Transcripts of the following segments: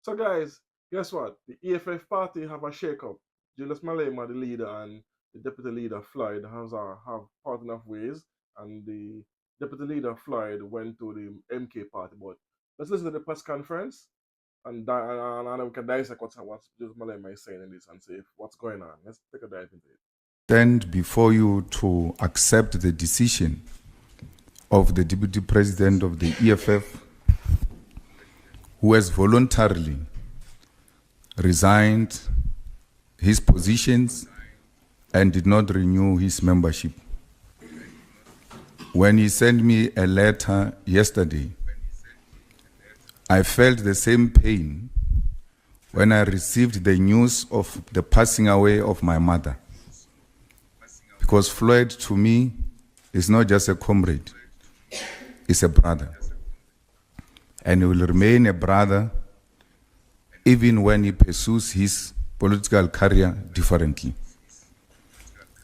So, guys, guess what? The EFF party have a shake-up. Julius Malema, the leader, and the deputy leader Floyd have parted of ways, and the deputy leader Floyd went to the MK party. But let's listen to the press conference, and we can dissect what Julius Malema is saying in this and see what's going on. Let's take a dive into it. Stand before you to accept the decision of the Deputy President of the EFF, who has voluntarily resigned his positions and did not renew his membership. When he sent me a letter yesterday, I felt the same pain when I received the news of the passing away of my mother. Because Floyd, to me, is not just a comrade, he's a brother. And he will remain a brother even when he pursues his political career differently.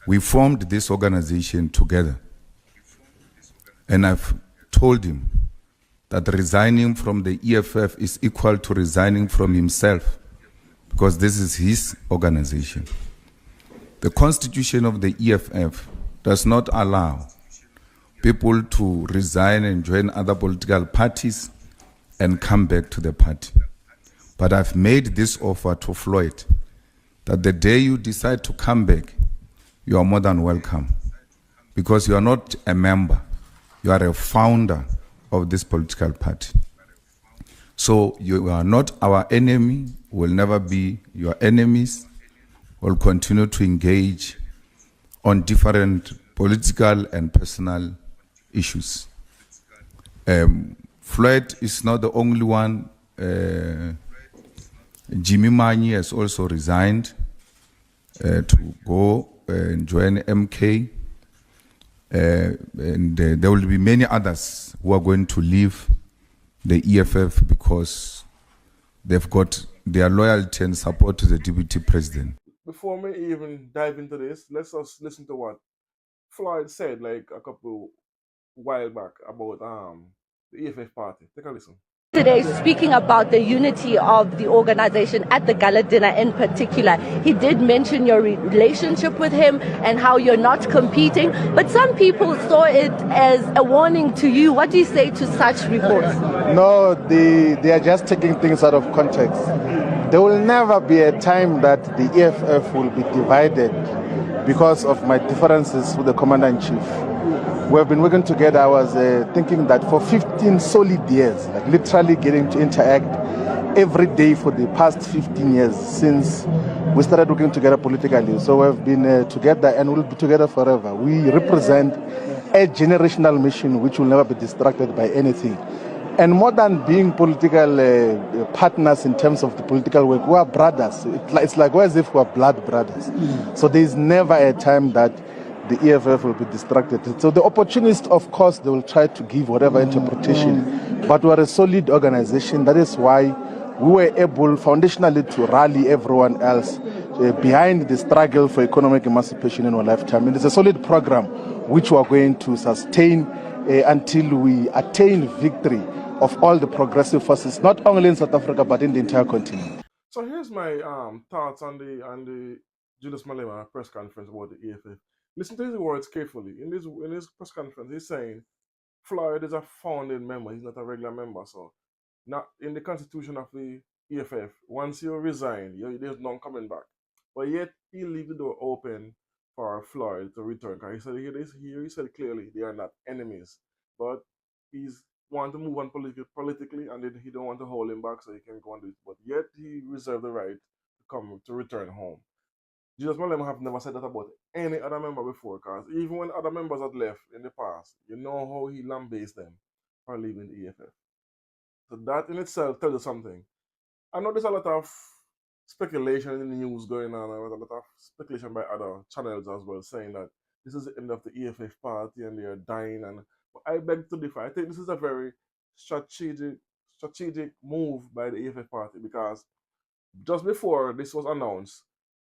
We formed this organization together. And I've told him that resigning from the EFF is equal to resigning from himself, because this is his organization. The constitution of the EFF does not allow people to resign and join other political parties and come back to the party. But I've made this offer to Floyd that the day you decide to come back, you are more than welcome, because you are not a member, you are a founder of this political party. So you are not our enemy, will never be your enemies. We'll continue to engage on different political and personal issues. Floyd is not the only one. Jimmy Mani has also resigned to go and join MK. And there will be many others who are going to leave the EFF because they've got their loyalty and support to the deputy president. Before we even dive into this, let's just listen to what Floyd said like a couple while back about the EFF party. Take a listen. Today, speaking about the unity of the organization at the gala dinner in particular, he did mention your relationship with him and how you're not competing, but some people saw it as a warning to you. What do you say to such reports? No, they are just taking things out of context. There will never be a time that the EFF will be divided because of my differences with the commander-in-chief. We have been working together. I was thinking that for 15 solid years, like literally getting to interact every day for the past 15 years since we started working together politically. So we've been together and we'll be together forever. We represent a generational mission which will never be distracted by anything. And more than being political partners in terms of the political work, we are brothers. It's like we're as if we're blood brothers. So there's never a time that the EFF will be distracted. So the opportunists, of course, they will try to give whatever interpretation, but we're a solid organization. That is why we were able foundationally to rally everyone else behind the struggle for economic emancipation in our lifetime. And it's a solid program which we are going to sustain until we attain victory of all the progressive forces, not only in South Africa, but in the entire continent. So here's my thoughts on the Julius Malema press conference about the EFF. Listen to his words carefully. In his press conference, he's saying Floyd is a founding member. He's not a regular member. So, not in the constitution of the EFF, once you resign, there's none coming back. But yet he leave the door open for Floyd to return. Because he said clearly they are not enemies, but he's want to move on politically, and then he don't want to hold him back so he can go on do it. But yet he reserved the right to return home. Jesus Malema have never said that about any other member before, because even when other members had left in the past, you know how he lambasted them for leaving the EFF. So that in itself tells you something. I know there's a lot of speculation in the news going on, and a lot of speculation by other channels as well, saying that this is the end of the EFF party and they are dying. And but I beg to differ. I think this is a very strategic move by the EFF party, because just before this was announced,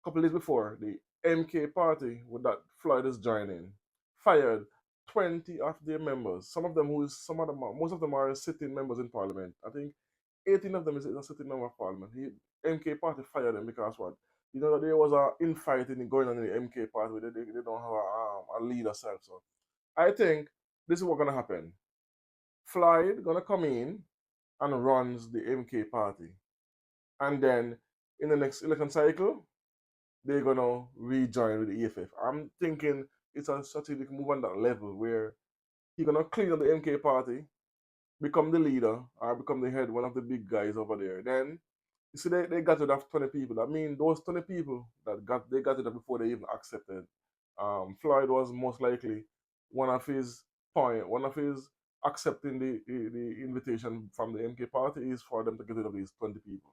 a couple days before, the MK party with that Floyd is joining fired 20 of their members. Most of them are sitting members in parliament. I think 18 of them is a sitting member of parliament. MK party fired them because what? You know there was a infighting going on in the MK party. They don't have a leader self. So I think this is what's gonna happen. Floyd gonna come in and runs the MK party, and then in the next election cycle, they're gonna rejoin with the EFF. I'm thinking it's a strategic move on that level where he's gonna clean up the MK party, become the leader, or become the head, one of the big guys over there. Then you see they got rid of 20 people. I mean those 20 people that got it before they even accepted. Floyd was most likely one of his accepting the invitation from the MK party is for them to get rid of these 20 people.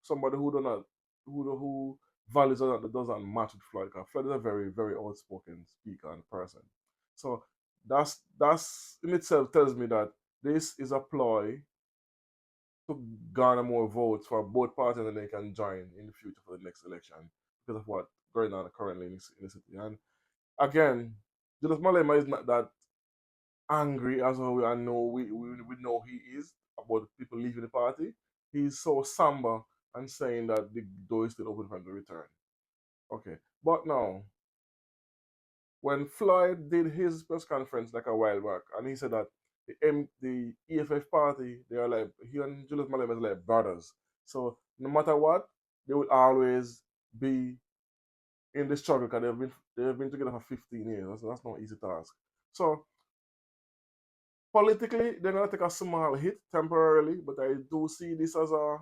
Somebody who do not who values that doesn't match with Floyd, because Floyd is a very, very outspoken speaker and person. So that's in itself tells me that this is a ploy to garner more votes for both parties, and they can join in the future for the next election because of what going on currently in the city. And again, Julius Malema is not that angry as how I know we know he is about people leaving the party. He's so somber and saying that the door is still open for him to return. Okay, but now when Floyd did his press conference like a while back, and he said that the EFF party, they are like, he and Julius Malema is like brothers. So no matter what, they will always be in the struggle because they've been together for 15 years. That's not easy task. So politically, they're gonna take a small hit temporarily, but I do see this as a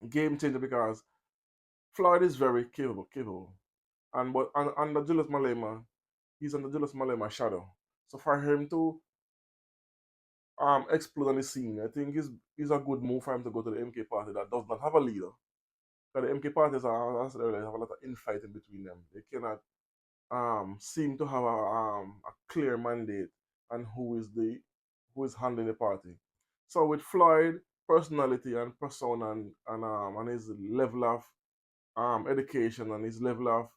game changer because Floyd is very capable, and under Julius Malema, he's under Julius Malema shadow. So for him to explode on the scene, I think is a good move for him to go to the MK party that does not have a leader. Because the MK parties are, as I said earlier, have a lot of infighting between them. They cannot seem to have a clear mandate on who is handling the party. So with Floyd personality and persona and his level of education and his level of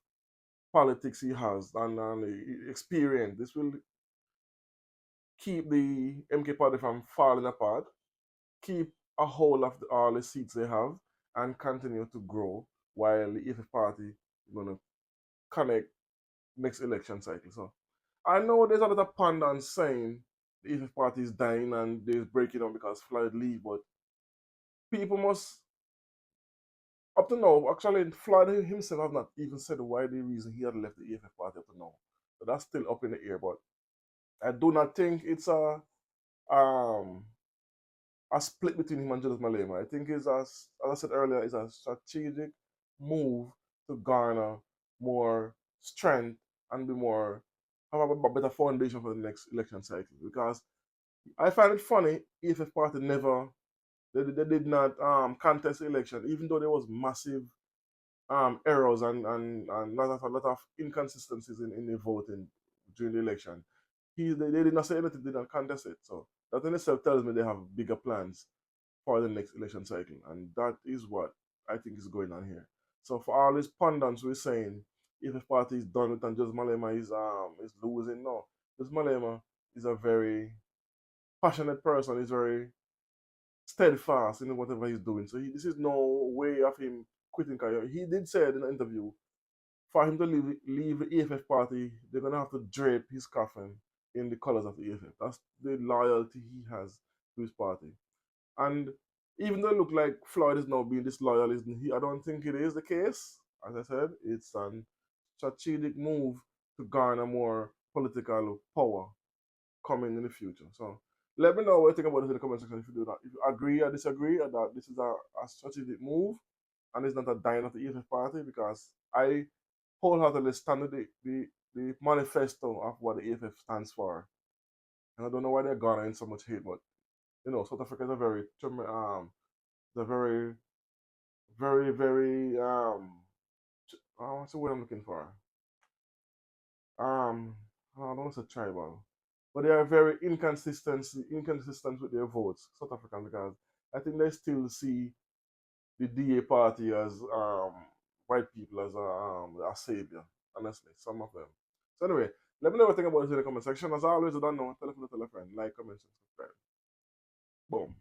politics he has and experience, this will keep the MK party from falling apart, keep a hold of all the seats they have, and continue to grow while the EFF party is going to connect next election cycle. So I know there's a lot of pundits saying the EFF party is dying and they're breaking up because Floyd leave, but people must up to now. Actually, Floyd himself has not even said why the reason he had left the EFF party up to now. So that's still up in the air. But I do not think it's um a split between him and Julius Malema. I think it's as I said earlier, it's a strategic move to garner more strength and be more have a better foundation for the next election cycle. Because I find it funny EFF party never they did not contest the election, even though there was massive errors and a lot of inconsistencies in the voting during the election. They did not say anything, did not contest it. So that in itself tells me they have bigger plans for the next election cycle. And that is what I think is going on here. So for all these pundits we're saying if a party is done with and just Malema is losing, no. Just Malema is a very passionate person, he's very steadfast in whatever he's doing. So this is no way of him quitting career. He did say in an interview for him to leave the EFF party, they're gonna have to drape his coffin in the colors of the EFF. That's the loyalty he has to his party. And even though it looked like Floyd is now being disloyal, isn't he? I don't think it is the case. As I said, it's a strategic move to garner more political power coming in the future. So let me know what you think about this in the comment section if you do that. If you agree or disagree or that this is a strategic move and it's not a dying of the EFF party, because I wholeheartedly stand with the manifesto of what the EFF stands for. And I don't know why they're garnering so much hate, but South Africa is a very the very, very, very what's the word I'm looking for? I don't want to say tribal, but they are very inconsistent with their votes, South Africans, because I think they still see the DA party as white people as a savior. Honestly, some of them. So anyway, let me know what you think about this in the comment section. As always, I don't know. Tell a friend, like, comment, and subscribe. Boom.